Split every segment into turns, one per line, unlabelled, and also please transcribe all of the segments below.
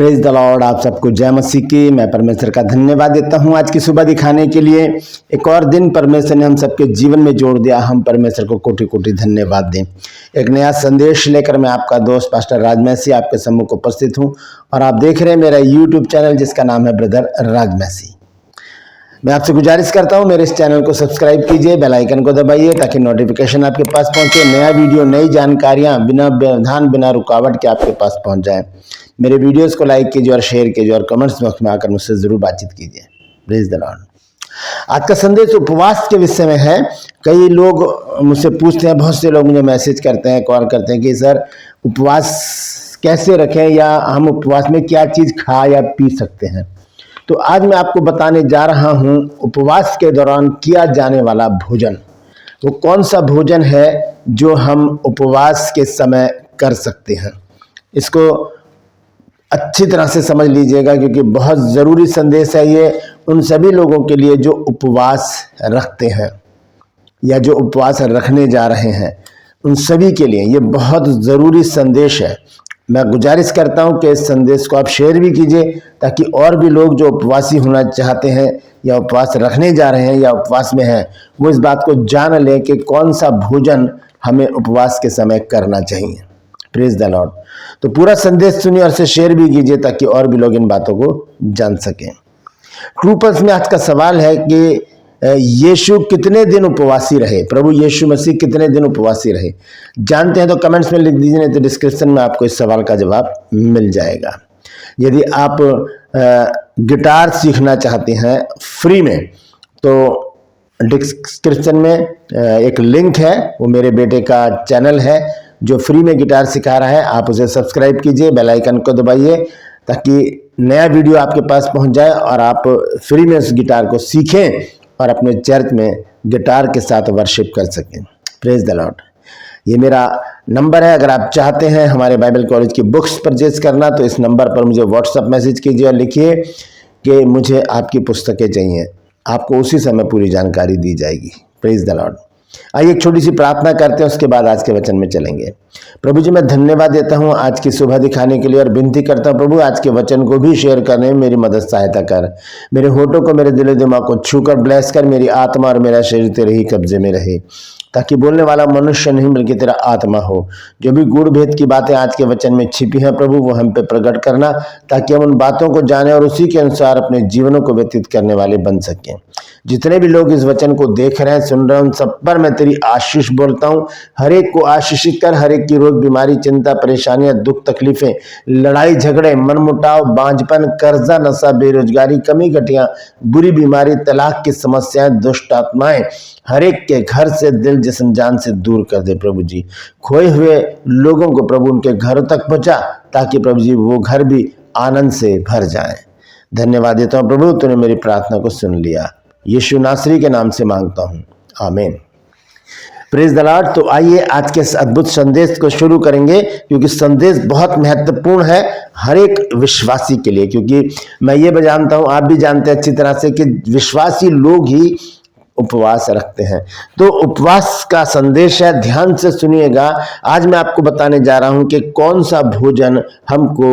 Praise the Lord. आप सबको जय मसीह की। मैं परमेश्वर का धन्यवाद देता हूं आज की सुबह दिखाने के लिए। एक और दिन परमेश्वर ने हम सबके जीवन में जोड़ दिया। हम परमेश्वर को कोटि कोटि धन्यवाद दें। एक नया संदेश लेकर मैं आपका दोस्त पास्टर राजमैसी आपके सम्मुख उपस्थित हूं और आप देख रहे हैं मेरा यूट्यूब चैनल जिसका नाम है ब्रदर राजमैसी। मैं आपसे गुजारिश करता हूं मेरे इस चैनल को सब्सक्राइब कीजिए, बेल आइकन को दबाइए ताकि नोटिफिकेशन आपके पास पहुंचे। नया वीडियो, नई जानकारियां बिना व्यवधान बिना रुकावट के आपके पास पहुंच जाए। मेरे वीडियोस को लाइक कीजिए और शेयर कीजिए और कमेंट्स बॉक्स में आकर मुझसे जरूर बातचीत कीजिए। Praise the Lord. आज का संदेश उपवास के विषय में है। कई लोग मुझसे पूछते हैं, बहुत से लोग मुझे मैसेज करते हैं, कॉल करते हैं कि सर उपवास कैसे रखें या हम उपवास में क्या चीज़ खा या पी सकते हैं। तो आज मैं आपको बताने जा रहा हूं उपवास के दौरान किया जाने वाला भोजन। वो कौन सा भोजन है जो हम उपवास के समय कर सकते हैं। इसको अच्छी तरह से समझ लीजिएगा क्योंकि बहुत ज़रूरी संदेश है ये उन सभी लोगों के लिए जो उपवास रखते हैं या जो उपवास रखने जा रहे हैं। उन सभी के लिए ये बहुत ज़रूरी संदेश है। मैं गुजारिश करता हूं कि इस संदेश को आप शेयर भी कीजिए ताकि और भी लोग जो उपवासी होना चाहते हैं या उपवास रखने जा रहे हैं या उपवास में हैं वो इस बात को जान लें कि कौन सा भोजन हमें उपवास के समय करना चाहिए। Praise the Lord. तो पूरा संदेश सुनिए और इसे शेयर भी कीजिए ताकि और भी लोग इन बातों को जान सकें। ट्रू पल्स में आज का सवाल है कि यीशु कितने दिन उपवासी रहे। प्रभु यीशु मसीह कितने दिन उपवासी रहे। जानते हैं तो कमेंट्स में लिख दीजिए, नहीं तो डिस्क्रिप्शन में आपको इस सवाल का जवाब मिल जाएगा। यदि आप गिटार सीखना चाहते हैं फ्री में तो डिस्क्रिप्शन में एक लिंक है, वो मेरे बेटे का चैनल है जो फ्री में गिटार सिखा रहा है। आप उसे सब्सक्राइब कीजिए, बेल आइकन को दबाइए ताकि नया वीडियो आपके पास पहुंच जाए और आप फ्री में उस गिटार को सीखें और अपने चर्च में गिटार के साथ वर्शिप कर सकें। Praise the Lord. ये मेरा नंबर है। अगर आप चाहते हैं हमारे बाइबल कॉलेज की बुक्स परचेज करना तो इस नंबर पर मुझे व्हाट्सएप मैसेज कीजिए और लिखिए कि मुझे आपकी पुस्तकें चाहिए। आपको उसी समय पूरी जानकारी दी जाएगी। Praise the Lord. आइए एक छोटी सी प्रार्थना करते हैं, उसके बाद आज के वचन में चलेंगे। प्रभु जी, मैं धन्यवाद देता हूं आज की सुबह दिखाने के लिए और विनती करता हूं प्रभु आज के वचन को भी शेयर करने में मेरी मदद सहायता कर। मेरे होठों को, मेरे दिल दिमाग को छूकर ब्लेस कर। मेरी आत्मा और मेरा शरीर तेरे ही कब्जे में रहे ताकि बोलने वाला मनुष्य नहीं बल्कि तेरा आत्मा हो। जो भी गूढ़ भेद की बातें आज के वचन में छिपी हैं प्रभु वो हम पे प्रकट करना ताकि हम उन बातों को जाने और उसी के अनुसार अपने जीवनों को व्यतीत करने वाले बन सकें। जितने भी लोग इस वचन को देख रहे हैं, सुन रहे हैं, उन सब पर मैं तेरी आशीष बोलता हूँ। हर एक को आशीषित कर। हर एक की रोग, बीमारी, चिंता, परेशानियां, दुख, तकलीफें, लड़ाई झगड़े, मनमुटाव, बांझपन, कर्जा, नशा, बेरोजगारी, कमी घटियां, बुरी बीमारी, तलाक की समस्याएं, दुष्ट आत्माएं हर एक के घर से, दिल, जिस्म, जान से दूर कर दे प्रभु जी। खोए हुए लोगों को प्रभु उनके घरों तक पहुंचा ताकि प्रभु जी वो घर भी आनंद से भर जाएं। धन्यवाद देता हूं प्रभु, तूने मेरी प्रार्थना को सुन लिया। यीशु नासरी के नाम से मांगता हूं, आमीन। Praise the Lord. तो आइए आज के इस अद्भुत संदेश को शुरू करेंगे क्योंकि संदेश बहुत महत्वपूर्ण है हर एक विश्वासी के लिए। क्योंकि मैं ये भी जानता हूं, आप भी जानते हैं अच्छी तरह से कि विश्वासी लोग ही उपवास रखते हैं। तो उपवास का संदेश है, ध्यान से सुनिएगा। आज मैं आपको बताने जा रहा हूं कि कौन सा भोजन हमको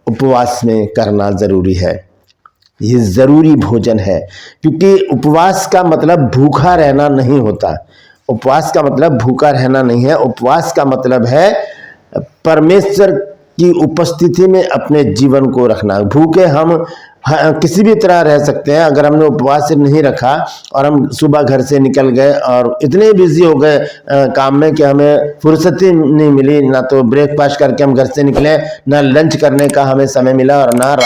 उपवास में करना जरूरी है। ये जरूरी भोजन है क्योंकि उपवास का मतलब भूखा रहना नहीं होता। उपवास का मतलब भूखा रहना नहीं है। उपवास का मतलब है परमेश्वर की उपस्थिति में अपने जीवन को रखना। भूखे हम किसी भी तरह रह सकते हैं। अगर हमने उपवास से नहीं रखा और हम सुबह घर से निकल गए और इतने बिजी हो गए काम में कि हमें फुर्सत ही नहीं मिली, ना तो ब्रेकफास्ट करके हम घर से निकले, ना लंच करने का हमें समय मिला और ना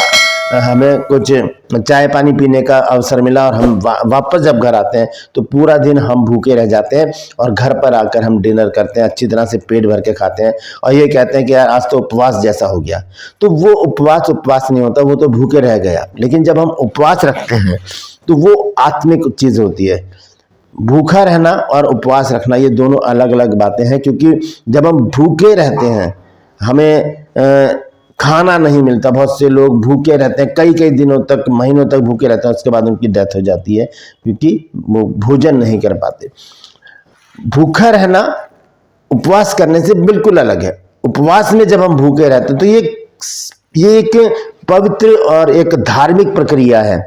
हमें कुछ चाय पानी पीने का अवसर मिला और हम वापस जब घर आते हैं तो पूरा दिन हम भूखे रह जाते हैं और घर पर आकर हम डिनर करते हैं, अच्छी तरह से पेट भर के खाते हैं और ये कहते हैं कि यार आज तो उपवास जैसा हो गया। तो वो उपवास नहीं होता, वो तो भूखे रह गया। लेकिन जब हम उपवास रखते हैं तो वो आत्मिक चीज होती है। भूखा रहना और उपवास रखना ये दोनों अलग अलग बातें हैं क्योंकि जब हम भूखे रहते हैं हमें खाना नहीं मिलता। बहुत से लोग भूखे रहते हैं, कई कई दिनों तक, महीनों तक भूखे रहते हैं, उसके बाद उनकी डेथ हो जाती है क्योंकि वो भोजन नहीं कर पाते। भूखा रहना उपवास करने से बिल्कुल अलग है। उपवास में जब हम भूखे रहते हैं तो ये ये एक पवित्र और एक धार्मिक प्रक्रिया है।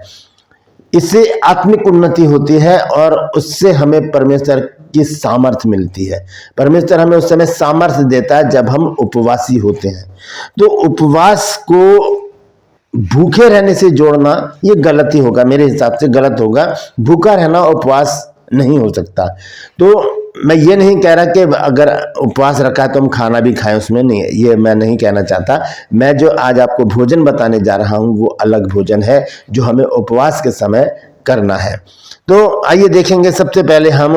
इससे आत्मिक उन्नति होती है और उससे हमें परमेश्वर की सामर्थ्य मिलती है। परमेश्वर हमें उस समय सामर्थ्य देता है जब हम उपवासी होते हैं। तो उपवास को भूखे रहने से जोड़ना ये गलत ही होगा, मेरे हिसाब से गलत होगा। भूखा रहना उपवास नहीं हो सकता। तो मैं ये नहीं कह रहा कि अगर उपवास रखा है तो हम खाना भी खाएं, उसमें नहीं है, ये मैं नहीं कहना चाहता। मैं जो आज आपको भोजन बताने जा रहा हूं वो अलग भोजन है जो हमें उपवास के समय करना है। तो आइए देखेंगे। सबसे पहले हम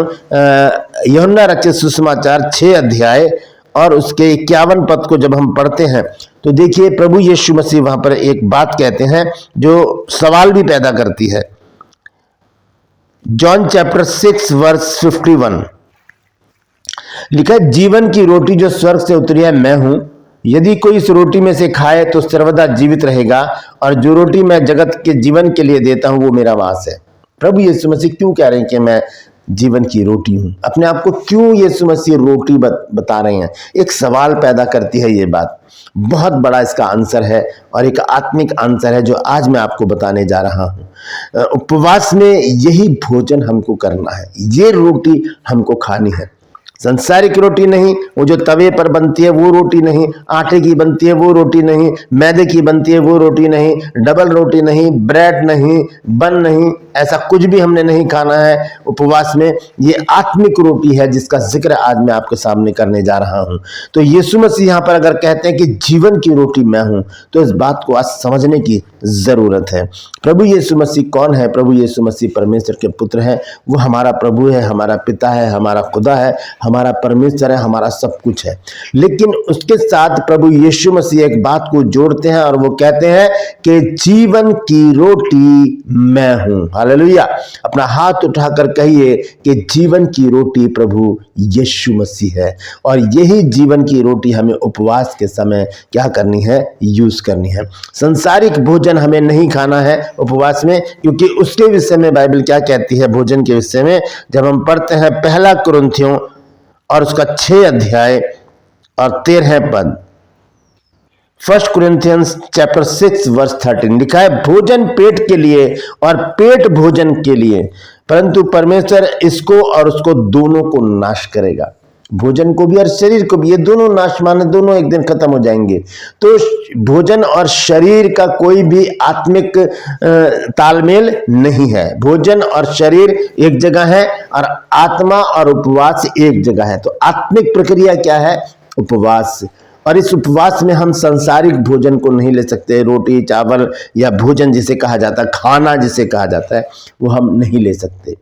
यूहन्ना रचित सुसमाचार 6 अध्याय और उसके 51 पद को जब हम पढ़ते हैं तो देखिए प्रभु यीशु मसीह वहां पर एक बात कहते हैं जो सवाल भी पैदा करती है। जॉन चैप्टर 6 वर्स 51 लिखा है, जीवन की रोटी जो स्वर्ग से उतरी है मैं हूं। यदि कोई इस रोटी में से खाए तो सर्वदा जीवित रहेगा, और जो रोटी मैं जगत के जीवन के लिए देता हूं वो मेरा मांस है। प्रभु यीशु मसीह क्यों कह रहे हैं कि मैं जीवन की रोटी हूं? अपने आप को क्यों यीशु मसीह रोटी बता रहे हैं? एक सवाल पैदा करती है ये बात। बहुत बड़ा इसका आंसर है और एक आत्मिक आंसर है जो आज मैं आपको बताने जा रहा हूं। उपवास में यही भोजन हमको करना है, ये रोटी हमको खानी है। संसारिक रोटी नहीं, वो जो तवे पर बनती है वो रोटी नहीं, आटे की बनती है वो रोटी नहीं, मैदे की बनती है वो रोटी नहीं, डबल रोटी नहीं, ब्रेड नहीं, बन नहीं, ऐसा कुछ भी हमने नहीं खाना है उपवास में। ये आत्मिक रोटी है जिसका जिक्र आज मैं आपके सामने करने जा रहा हूं। तो यीशु मसीह यहां पर अगर कहते हैं कि जीवन की रोटी मैं हूं, तो इस बात को आज समझने की जरूरत है। प्रभु यीशु मसीह कौन है? प्रभु यीशु मसीह परमेश्वर के पुत्र हैं। वो हमारा प्रभु है, हमारा पिता है, हमारा खुदा है, हमारा परमेश्वर है, हमारा सब कुछ है। लेकिन उसके साथ प्रभु यीशु मसीह एक बात को जोड़ते हैं और वो कहते हैं कि जीवन की रोटी मैं हूं। हालेलुया! अपना हाथ उठाकर कहिए कि जीवन की रोटी प्रभु यीशु मसीह है, और यही जीवन की रोटी हमें उपवास के समय क्या करनी है? यूज करनी है। संसारिक भोजन हमें नहीं खाना है उपवास में, क्योंकि उसके विषय में बाइबल क्या कहती है भोजन के विषय में? जब हम पढ़ते हैं 1 कुरिन्थियों और उसका 6 अध्याय और 13 पद, 1 Corinthians चैप्टर 6 वर्स 13 लिखा है, भोजन पेट के लिए और पेट भोजन के लिए, परंतु परमेश्वर इसको और उसको दोनों को नाश करेगा। भोजन को भी और शरीर को भी, ये दोनों नाश माने दोनों एक दिन खत्म हो जाएंगे। तो भोजन और शरीर का कोई भी आत्मिक तालमेल नहीं है। भोजन और शरीर एक जगह है और आत्मा और उपवास एक जगह है। तो आत्मिक प्रक्रिया क्या है? उपवास। और इस उपवास में हम सांसारिक भोजन को नहीं ले सकते। रोटी चावल या भोजन जिसे कहा जाता है, खाना जिसे कहा जाता है, वो हम नहीं ले सकते,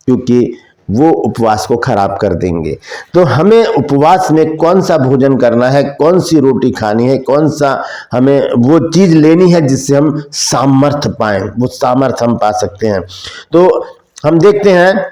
क्योंकि वो उपवास को खराब कर देंगे। तो हमें उपवास में कौन सा भोजन करना है, कौन सी रोटी खानी है, कौन सा हमें वो चीज लेनी है जिससे हम सामर्थ्य पाएं, वो सामर्थ्य हम पा सकते हैं। तो हम देखते हैं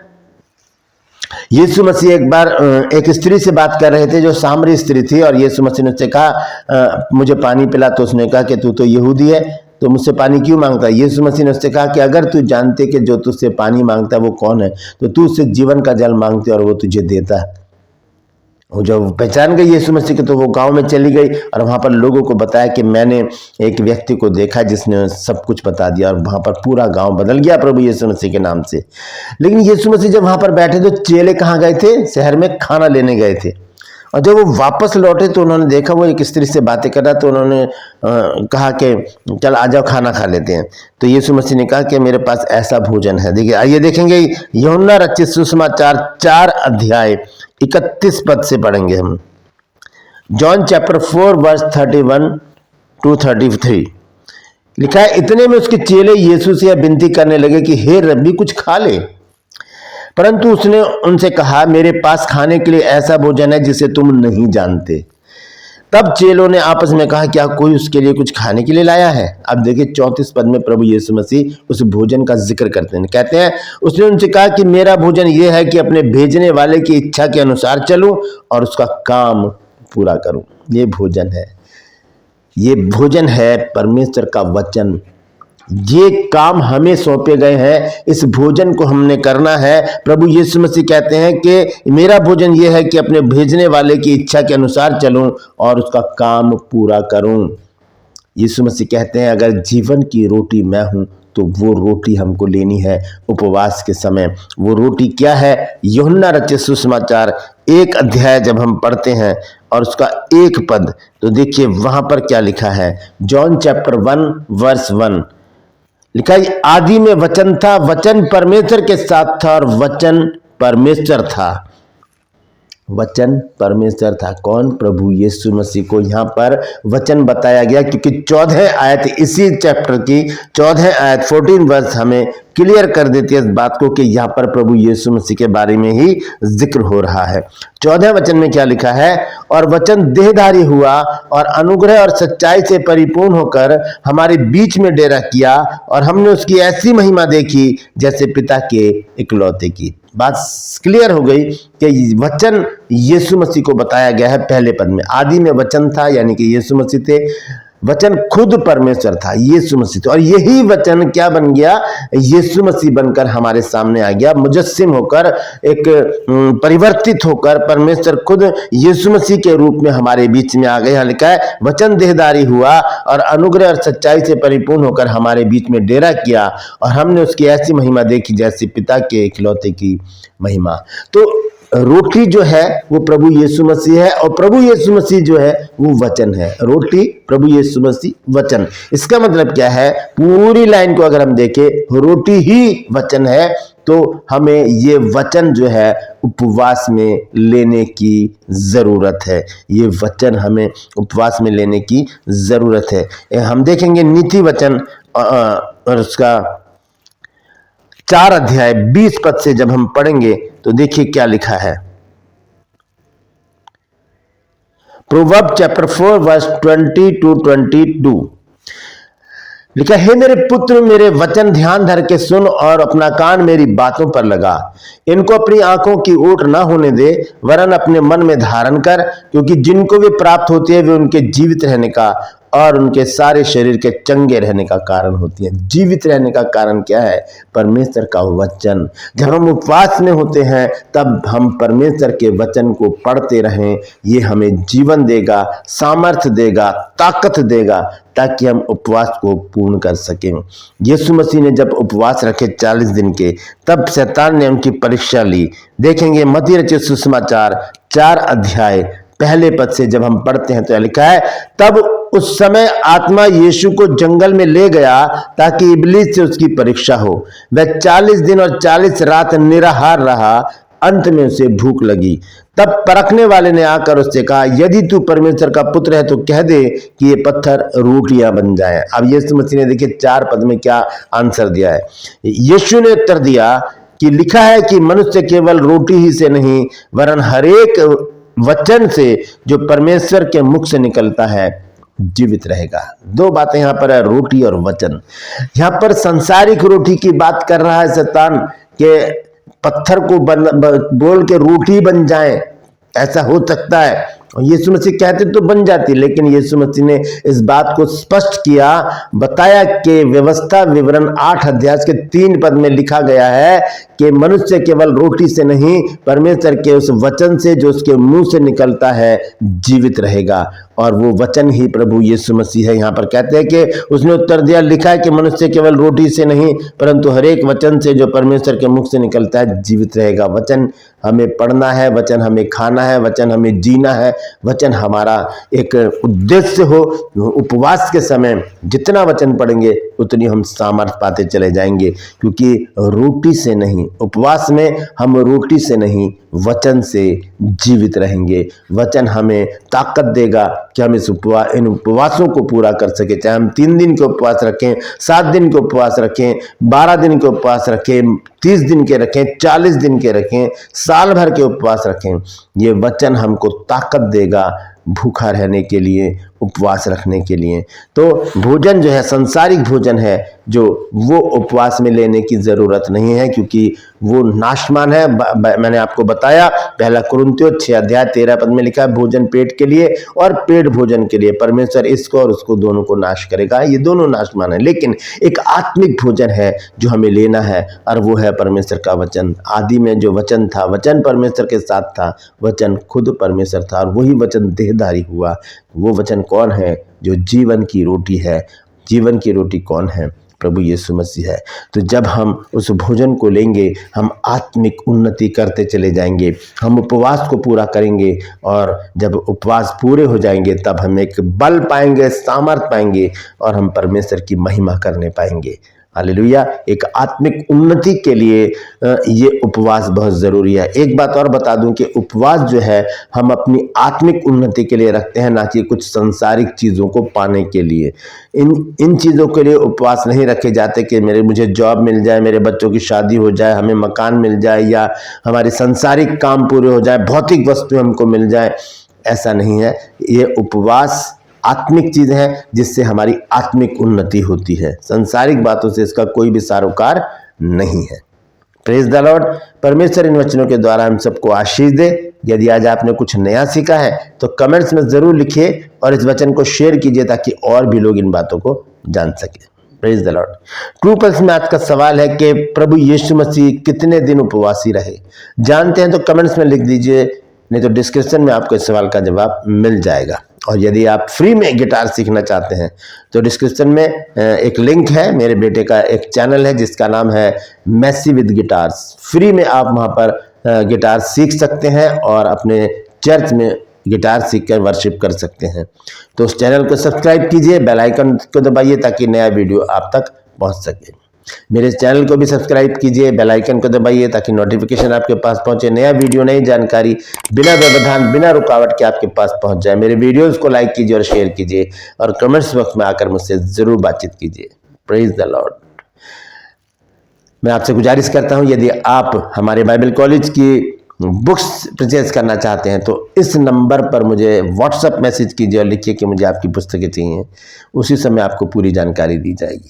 यीशु मसीह एक बार एक स्त्री से बात कर रहे थे जो सामरी स्त्री थी, और यीशु मसीह ने उससे कहा मुझे पानी पिला। तो उसने कहा कि तू तो यहूदी है, तो मुझसे पानी क्यों मांगता है? यीशु मसीह ने उससे कहा कि अगर तू जानते कि जो तुझसे पानी मांगता है वो कौन है, तो तू उससे जीवन का जल मांगते और वो तुझे देता है। वो जब पहचान गई यीशु मसीह के, तो वो गांव में चली गई और वहां पर लोगों को बताया कि मैंने एक व्यक्ति को देखा जिसने सब कुछ बता दिया, और वहां पर पूरा गांव बदल गया प्रभु यीशु मसीह के नाम से। लेकिन यीशु मसीह जब वहां पर बैठे तो चेले कहाँ गए थे? शहर में खाना लेने गए थे। और जब वो वापस लौटे तो उन्होंने देखा वो एक स्त्री से बातें कर रहा, तो उन्होंने कहा कि चल आ जाओ खाना खा लेते हैं। तो यीशु मसीह ने कहा कि मेरे पास ऐसा भोजन है। देखिए आइए देखेंगे यूहन्ना रचित सुसमाचार 4 अध्याय 31 पद से पढ़ेंगे हम। जॉन चैप्टर 4 वर्स 31 to 33 लिखा है, इतने में उसके चेले यीशु से विनती करने लगे कि हे रब्बी कुछ खा ले। परंतु उसने उनसे कहा, मेरे पास खाने के लिए ऐसा भोजन है जिसे तुम नहीं जानते। तब चेलों ने आपस में कहा, क्या कोई उसके लिए कुछ खाने के लिए लाया है? अब देखिए 34 पद में प्रभु यीशु मसीह उस भोजन का जिक्र करते हैं। कहते हैं, उसने उनसे कहा कि मेरा भोजन यह है कि अपने भेजने वाले की इच्छा के अनुसार चलूं और उसका काम पूरा करूं। ये भोजन है, ये भोजन है परमेश्वर का वचन। ये काम हमें सौंपे गए हैं, इस भोजन को हमने करना है। प्रभु यीशु मसीह कहते हैं कि मेरा भोजन यह है कि अपने भेजने वाले की इच्छा के अनुसार चलूं और उसका काम पूरा करूं। यीशु मसीह कहते हैं अगर जीवन की रोटी मैं हूँ तो वो रोटी हमको लेनी है उपवास के समय। वो रोटी क्या है? यूहन्ना रचित सुसमाचार 1 अध्याय जब हम पढ़ते हैं और उसका 1 पद, तो देखिए वहां पर क्या लिखा है। जॉन चैप्टर 1 वर्स 1 लिखा है, आदि में वचन था, वचन परमेश्वर के साथ था और वचन परमेश्वर था। वचन परमेश्वर था। कौन? प्रभु यीशु मसीह को यहाँ पर वचन बताया गया, क्योंकि 14 आयत, इसी चैप्टर की 14 आयत 14 वर्स हमें क्लियर कर देती है इस बात को कि यहाँ पर प्रभु यीशु मसीह के बारे में ही जिक्र हो रहा है। 14 वचन में क्या लिखा है? और वचन देहधारी हुआ और अनुग्रह और सच्चाई से परिपूर्ण होकर हमारे बीच में डेरा किया, और हमने उसकी ऐसी महिमा देखी जैसे पिता के इकलौते की। बात क्लियर हो गई कि वचन यीशु मसीह को बताया गया है पहले पद में। आदि में वचन था, यानी कि यीशु मसीह थे। वचन खुद परमेश्वर था, यीशु मसीह थे, और यही वचन क्या बन गया? यीशु मसीह बनकर हमारे सामने आ गया, मुजस्सिम होकर, एक परिवर्तित होकर परमेश्वर खुद यीशु मसीह के रूप में हमारे बीच में आ गए। यहाँ लिखा है वचन देहधारी हुआ और अनुग्रह और सच्चाई से परिपूर्ण होकर हमारे बीच में डेरा किया, और हमने उसकी ऐसी महिमा देखी जैसे पिता के इकलौते की महिमा। तो रोटी जो है वो प्रभु यीशु मसीह है, और प्रभु यीशु मसीह जो है वो वचन है। रोटी प्रभु यीशु मसीह, वचन। इसका मतलब क्या है? पूरी लाइन को अगर हम देखें, रोटी ही वचन है, तो हमें ये वचन जो है उपवास में लेने की जरूरत है। ये वचन हमें उपवास में लेने की जरूरत है। हम देखेंगे नीति वचन और उसका 4 अध्याय 20 पद से जब हम पढ़ेंगे तो देखिए क्या लिखा है। प्रोवर्ब चैप्टर 4 वर्स 20 to 22 लिखा है, मेरे पुत्र मेरे वचन ध्यान धर के सुन और अपना कान मेरी बातों पर लगा। इनको अपनी आंखों की ओट ना होने दे, वरन अपने मन में धारण कर, क्योंकि जिनको वे प्राप्त होती है वे उनके जीवित रहने का और उनके सारे शरीर के चंगे रहने का कारण होती है। जीवित रहने का कारण क्या है? परमेश्वर का वचन। जब हम उपवास में होते हैं तब हम परमेश्वर के वचन को पढ़ते रहें। ये हमें जीवन देगा, सामर्थ्य देगा, ताकत देगा, ताकि हम उपवास को पूर्ण कर सकें। यीशु मसीह ने जब उपवास रखे 40 दिन के, तब शैतान ने उनकी परीक्षा ली। देखेंगे मत्ती रचित सुसमाचार 4 अध्याय पहले पद से जब हम पढ़ते हैं तो लिखा है, तब उस समय आत्मा यीशु को जंगल में ले गया ताकि इब्लीस से उसकी परीक्षा हो। वह 40 दिन और 40 रात निराहार रहा। अंत में उसे भूख लगी। तब परखने वाले ने आकर उससे कहा, यदि तू परमेश्वर का पुत्र है तो कह दे कि ये पत्थर रोटियां बन जाएं। अब यीशु मसीह ने देखिए 4 पद में क्या आंसर दिया है। यीशु ने उत्तर दिया कि लिखा है कि मनुष्य केवल रोटी ही से नहीं वरन हरेक वचन से जो परमेश्वर के मुख से निकलता है जीवित रहेगा। 2 बातें यहाँ पर है, रोटी और वचन। यहाँ पर सांसारिक रोटी की बात कर रहा है शैतान के पत्थर को बोल के रोटी बन जाए, ऐसा हो सकता है। और यीशु मसीह कहते तो बन जाती, लेकिन यीशु मसीह ने इस बात को स्पष्ट किया, बताया कि व्यवस्था विवरण 8 अध्याय के 3 पद में लिखा गया है कि मनुष्य केवल रोटी से नहीं परमेश्वर के उस वचन से जो उसके मुंह से निकलता है जीवित रहेगा। और वो वचन ही प्रभु यीशु मसीह है। यहाँ पर कहते हैं कि उसने उत्तर दिया, लिखा है कि मनुष्य केवल रोटी से नहीं परंतु हर एक वचन से जो परमेश्वर के मुख से निकलता है जीवित रहेगा। वचन हमें पढ़ना है, वचन हमें खाना है, वचन हमें जीना है, वचन हमारा एक उद्देश्य हो। उपवास के समय जितना वचन पढ़ेंगे उतनी हम सामर्थ्य पाते चले जाएंगे, क्योंकि रोटी से नहीं, उपवास में हम रोटी से नहीं वचन से जीवित रहेंगे। वचन हमें ताकत देगा कि हम इन उपवासों को पूरा कर सके, चाहे हम 3 दिन के उपवास रखें, 7 दिन के उपवास रखें, 12 दिन के उपवास रखें, 30 दिन के रखें, 40 दिन के रखें, साल भर के उपवास रखें। ये वचन हमको ताकत देगा भूखा रहने के लिए, उपवास रखने के लिए। तो भोजन जो है सांसारिक भोजन है, जो वो उपवास में लेने की जरूरत नहीं है, क्योंकि वो नाशमान है। मैंने आपको बताया 1 कुरिन्थियों 6 अध्याय 13 पद में लिखा है, भोजन पेट के लिए और पेट भोजन के लिए। परमेश्वर इसको और उसको दोनों को नाश करेगा, ये दोनों नाशमान है। लेकिन एक आत्मिक भोजन है जो हमें लेना है, और वो है परमेश्वर का वचन। आदि में जो वचन था, वचन परमेश्वर के साथ था, वचन खुद परमेश्वर था, और वही वचन देहधारी हुआ। वो वचन कौन है? जो जीवन की रोटी है। जीवन की रोटी कौन है? प्रभु यीशु मसीह है। तो जब हम उस भोजन को लेंगे, हम आत्मिक उन्नति करते चले जाएंगे। हम उपवास को पूरा करेंगे और जब उपवास पूरे हो जाएंगे तब हम एक बल पाएंगे, सामर्थ पाएंगे और हम परमेश्वर की महिमा करने पाएंगे। हालेलुया। एक आत्मिक उन्नति के लिए ये उपवास बहुत ज़रूरी है। एक बात और बता दूं कि उपवास जो है हम अपनी आत्मिक उन्नति के लिए रखते हैं, ना कि कुछ सांसारिक चीज़ों को पाने के लिए। इन चीज़ों के लिए उपवास नहीं रखे जाते कि मुझे जॉब मिल जाए, मेरे बच्चों की शादी हो जाए, हमें मकान मिल जाए या हमारे सांसारिक काम पूरे हो जाए, भौतिक वस्तुएं हमको मिल जाए। ऐसा नहीं है। ये उपवास आत्मिक चीज है जिससे हमारी आत्मिक उन्नति होती है। सांसारिक बातों से इसका कोई भी सारोकार नहीं है। Praise the Lord. परमेश्वर इन वचनों के द्वारा हम सबको आशीष दे। यदि आज आपने कुछ नया सीखा है तो कमेंट्स में जरूर लिखिए और इस वचन को शेयर कीजिए ताकि और भी लोग इन बातों को जान सके। Praise the Lord. True pulse में आज का सवाल है कि प्रभु यीशु मसीह कितने दिन उपवासी रहे? जानते हैं तो कमेंट्स में लिख दीजिए, नहीं तो डिस्क्रिप्शन में आपको इस सवाल का जवाब मिल जाएगा। और यदि आप फ्री में गिटार सीखना चाहते हैं तो डिस्क्रिप्शन में एक लिंक है। मेरे बेटे का एक चैनल है जिसका नाम है मैसी विद गिटार्स। फ्री में आप वहां पर गिटार सीख सकते हैं और अपने चर्च में गिटार सीखकर वर्शिप कर सकते हैं। तो उस चैनल को सब्सक्राइब कीजिए, बेल आइकन को दबाइए ताकि नया वीडियो आप तक पहुंच सके। मेरे चैनल को भी सब्सक्राइब कीजिए, बेल आइकन को दबाइए ताकि नोटिफिकेशन आपके पास पहुंचे। नया वीडियो, नई जानकारी बिना व्यवधान, बिना रुकावट के आपके पास पहुंच जाए। मेरे वीडियोस को लाइक कीजिए और शेयर कीजिए और कमेंट्स बॉक्स में आकर मुझसे जरूर बातचीत कीजिए। Praise the Lord. मैं आपसे गुजारिश करता हूं, यदि आप हमारे बाइबल कॉलेज की बुक्स परचेज करना चाहते हैं तो इस नंबर पर मुझे व्हाट्सएप मैसेज कीजिए और लिखिए कि मुझे आपकी पुस्तकें चाहिए। उसी समय आपको पूरी जानकारी दी जाएगी।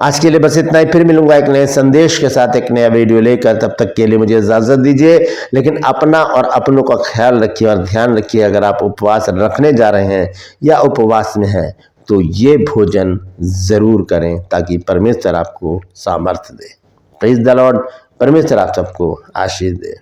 आज के लिए बस इतना ही। फिर मिलूंगा एक नए संदेश के साथ, एक नया वीडियो लेकर। तब तक के लिए मुझे इजाजत दीजिए। लेकिन अपना और अपनों का ख्याल रखिए और ध्यान रखिए, अगर आप उपवास रखने जा रहे हैं या उपवास में हैं तो ये भोजन जरूर करें ताकि परमेश्वर आपको सामर्थ्य दे। Praise the Lord. परमेश्वर आप सबको आशीष दे।